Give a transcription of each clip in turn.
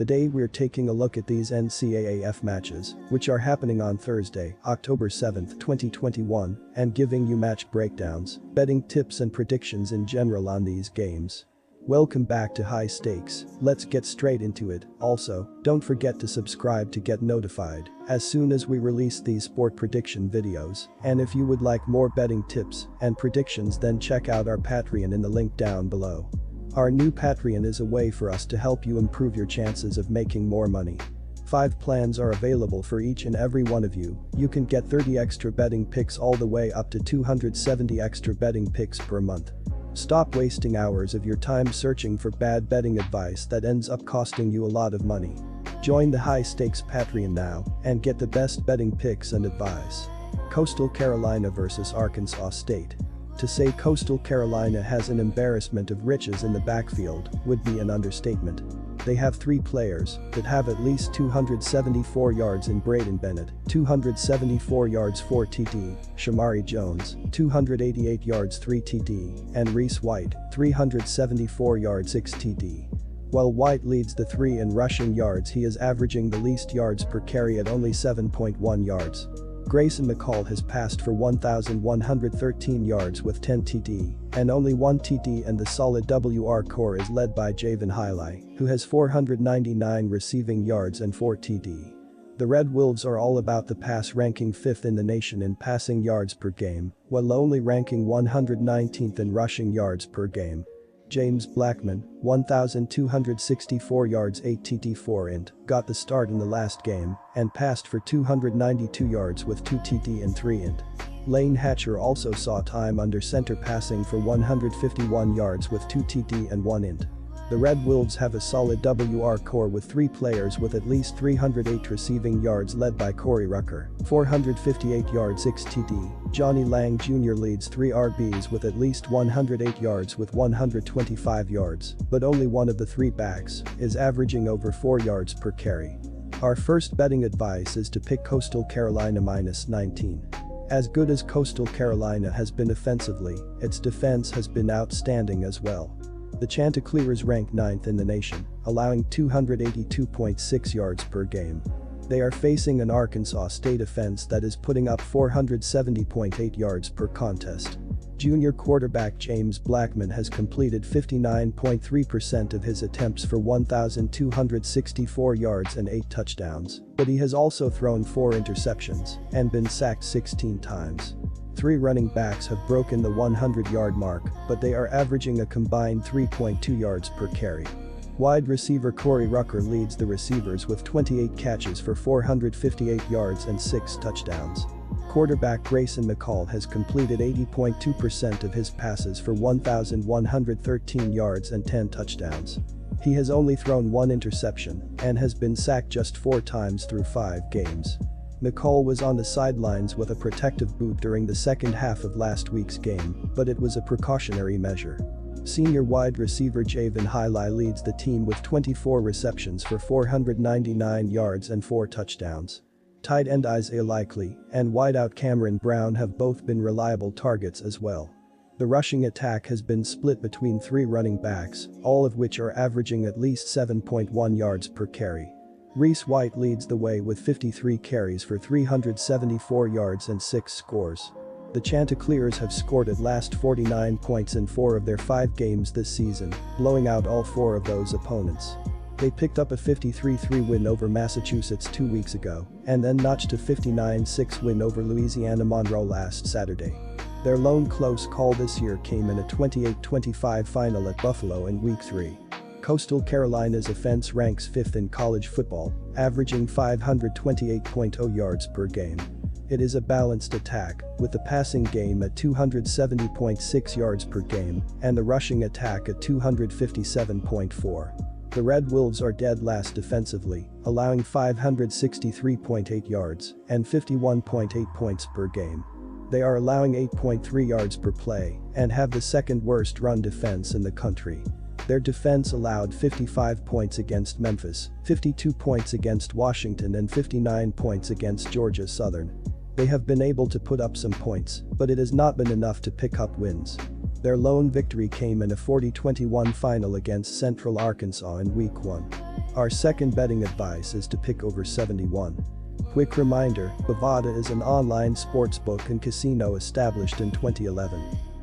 Today we're taking a look at these NCAAF matches, which are happening on Thursday, October 7, 2021, and giving you match breakdowns, betting tips and predictions in general on these games. Welcome back to High Stakes, let's get straight into it. Also, don't forget to subscribe to get notified as soon as we release these sport prediction videos, and if you would like more betting tips and predictions, then check out our Patreon in the link down below. Our new Patreon is a way for us to help you improve your chances of making more money. 5 plans are available for each and every one of you. You can get 30 extra betting picks all the way up to 270 extra betting picks per month. Stop wasting hours of your time searching for bad betting advice that ends up costing you a lot of money. Join the High Stakes Patreon now and get the best betting picks and advice. Coastal Carolina vs Arkansas State. To say Coastal Carolina has an embarrassment of riches in the backfield would be an understatement. They have 3 players that have at least 274 yards in Braden Bennett, 274 yards 4 TD, Shamari Jones, 288 yards 3 TD, and Reese White, 374 yards 6 TD. While White leads the 3 in rushing yards, he is averaging the least yards per carry at only 7.1 yards. Grayson McCall has passed for 1,113 yards with 10 TD and only 1 TD, and the solid WR core is led by Javen Hiley, who has 499 receiving yards and 4 TD. The Red Wolves are all about the pass, ranking 5th in the nation in passing yards per game, while only ranking 119th in rushing yards per game. James Blackman, 1,264 yards 8 TD 4 int, got the start in the last game and passed for 292 yards with 2 TD and 3 int. Lane Hatcher also saw time under center, passing for 151 yards with 2 TD and 1 int. The Red Wolves have a solid WR core with 3 players with at least 308 receiving yards, led by Corey Rucker, 458 yards 6 TD. Johnny Lang Jr. leads 3 RBs with at least 108 yards with 125 yards, but only one of the 3 backs is averaging over 4 yards per carry. Our first betting advice is to pick Coastal Carolina -19. As good as Coastal Carolina has been offensively, its defense has been outstanding as well. The Chanticleers rank 9th in the nation, allowing 282.6 yards per game. They are facing an Arkansas State offense that is putting up 470.8 yards per contest. Junior quarterback James Blackman has completed 59.3% of his attempts for 1,264 yards and 8 touchdowns, but he has also thrown 4 interceptions and been sacked 16 times. 3 running backs have broken the 100-yard mark, but they are averaging a combined 3.2 yards per carry. Wide receiver Corey Rucker leads the receivers with 28 catches for 458 yards and 6 touchdowns. Quarterback Grayson McCall has completed 80.2% of his passes for 1,113 yards and 10 touchdowns. He has only thrown 1 interception and has been sacked just 4 times through 5 games. McCall was on the sidelines with a protective boot during the second half of last week's game, but it was a precautionary measure. Senior wide receiver Javen Hiley leads the team with 24 receptions for 499 yards and 4 touchdowns. Tight end Isaiah Likely and wideout Cameron Brown have both been reliable targets as well. The rushing attack has been split between 3 running backs, all of which are averaging at least 7.1 yards per carry. Reese White leads the way with 53 carries for 374 yards and 6 scores. The Chanticleers have scored at last 49 points in 4 of their 5 games this season, blowing out all 4 of those opponents. They picked up a 53-3 win over Massachusetts 2 weeks ago, and then notched a 59-6 win over Louisiana Monroe last Saturday. Their lone close call this year came in a 28-25 final at Buffalo in Week 3. Coastal Carolina's offense ranks 5th in college football, averaging 528.0 yards per game. It is a balanced attack, with the passing game at 270.6 yards per game and the rushing attack at 257.4. The Red Wolves are dead last defensively, allowing 563.8 yards and 51.8 points per game. They are allowing 8.3 yards per play and have the second worst run defense in the country. Their defense allowed 55 points against Memphis, 52 points against Washington and 59 points against Georgia Southern. They have been able to put up some points, but it has not been enough to pick up wins. Their lone victory came in a 40-21 final against Central Arkansas in Week 1. Our second betting advice is to pick over 71. Quick reminder, Bovada is an online sportsbook and casino established in 2011.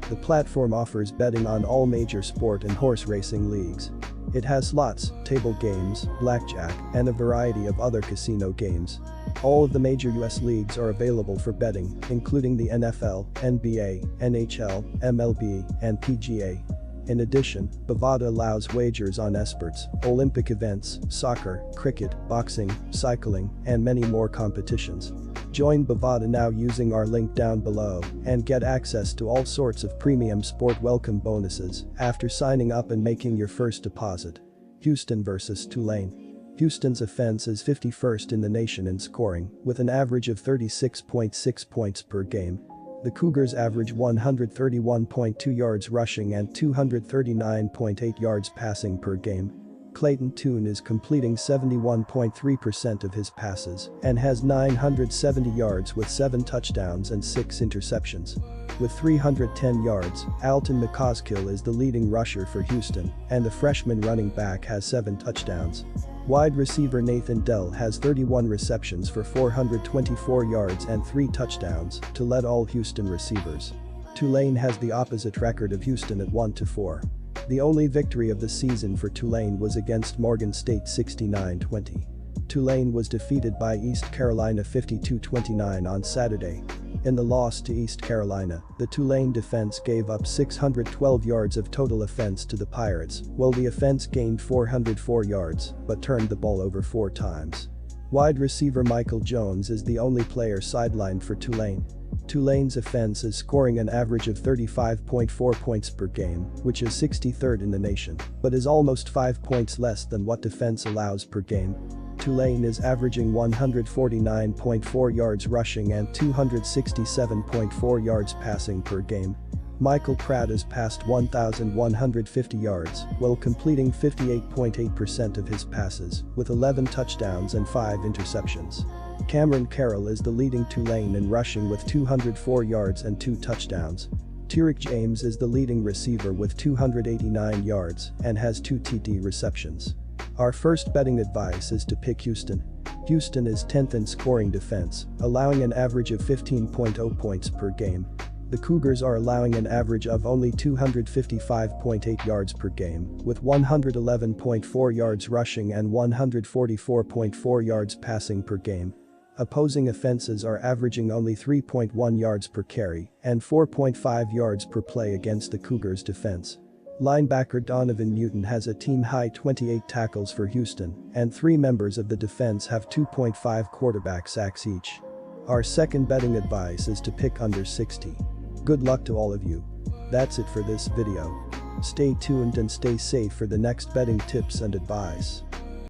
The platform offers betting on all major sport and horse racing leagues. It has slots, table games, blackjack, and a variety of other casino games. All of the major US leagues are available for betting, including the NFL, NBA, NHL, MLB, and PGA. In addition, Bovada allows wagers on esports, Olympic events, soccer, cricket, boxing, cycling, and many more competitions. Join Bovada now using our link down below and get access to all sorts of premium sport welcome bonuses after signing up and making your first deposit. Houston vs Tulane. Houston's offense is 51st in the nation in scoring, with an average of 36.6 points per game. The Cougars average 131.2 yards rushing and 239.8 yards passing per game. Clayton Tune is completing 71.3% of his passes and has 970 yards with 7 touchdowns and 6 interceptions. With 310 yards, Alton McCaskill is the leading rusher for Houston, and the freshman running back has 7 touchdowns. Wide receiver Nathan Dell has 31 receptions for 424 yards and 3 touchdowns to lead all Houston receivers. Tulane has the opposite record of Houston at 1-4. The only victory of the season for Tulane was against Morgan State 69-20. Tulane was defeated by East Carolina 52-29 on Saturday. In the loss to East Carolina, the Tulane defense gave up 612 yards of total offense to the Pirates, while the offense gained 404 yards but turned the ball over 4 times. Wide receiver Michael Jones is the only player sidelined for Tulane. Tulane's offense is scoring an average of 35.4 points per game, which is 63rd in the nation, but is almost 5 points less than what defense allows per game. Tulane is averaging 149.4 yards rushing and 267.4 yards passing per game. Michael Pratt has passed 1,150 yards while completing 58.8% of his passes, with 11 touchdowns and 5 interceptions. Cameron Carroll is the leading Tulane in rushing with 204 yards and 2 touchdowns. Tyrick James is the leading receiver with 289 yards and has 2 TD receptions. Our first betting advice is to pick Houston. Houston is 10th in scoring defense, allowing an average of 15.0 points per game. The Cougars are allowing an average of only 255.8 yards per game, with 111.4 yards rushing and 144.4 yards passing per game. Opposing offenses are averaging only 3.1 yards per carry and 4.5 yards per play against the Cougars' defense. Linebacker Donovan Newton has a team-high 28 tackles for Houston, and 3 members of the defense have 2.5 quarterback sacks each. Our second betting advice is to pick under 60. Good luck to all of you. That's it for this video. Stay tuned and stay safe for the next betting tips and advice.